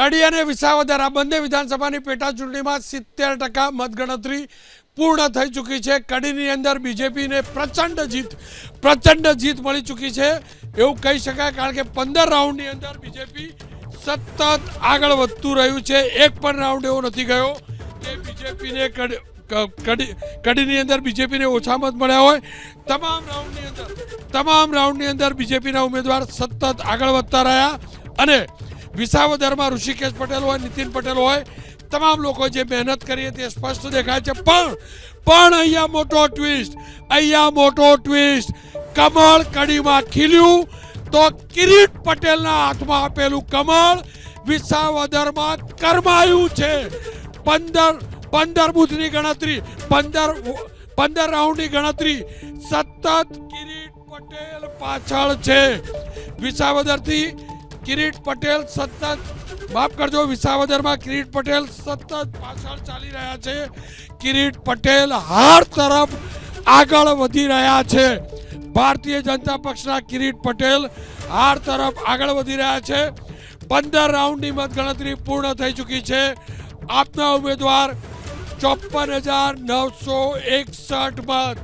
કડી અને વિસાવદર આ બંને વિધાનસભાની પેટા ચૂંટણીમાં 70% મતગણતરી પૂર્ણ થઈ ચૂકી છે। કડીની અંદર બીજેપીને પ્રચંડ જીત મળી ચૂકી છે એવું કહી શકાય, કારણ કે 15 રાઉન્ડની અંદર બીજેપી સતત આગળ વધતું રહ્યું છે। એક પણ રાઉન્ડ એવો નથી ગયો કે બીજેપીને કડીની અંદર બીજેપીને ઓછા મત મળ્યા હોય। તમામ રાઉન્ડની અંદર બીજેપીના ઉમેદવાર સતત આગળ વધતા રહ્યા અને વિસાવદરમાં ઋષિકેશ પટેલ હોય, નીતિન પટેલ હોય, તમામ લોકો જે મહેનત કરી તે સ્પષ્ટ દેખાય છે। પણ અહીંયા મોટો ટ્વિસ્ટ કમળ કડીમાં ખીલ્યું તો કિરીટ પટેલના હાથમાં આપેલું કમળ વિસાવદરમાં કરમાયું છે। 15 બૂથની ગણતરી, 15 રાઉન્ડની ગણતરી, સતત કિરીટ પટેલ પાછળ છે। વિસાવદરથી કિરીટ પટેલ વિસાવદરમાં કિરીટ પટેલ સતત પાછળ ચાલી રહ્યા છે। કિરીટ પટેલ હાર તરફ આગળ વધી રહ્યા છે। ભારતીય જનતા પક્ષના કિરીટ પટેલ હાર તરફ આગળ વધી રહ્યા છે। 15 રાઉન્ડની મતગણતરી પૂર્ણ થઈ ચૂકી છે। આપના ઉમેદવાર 54,961 મત।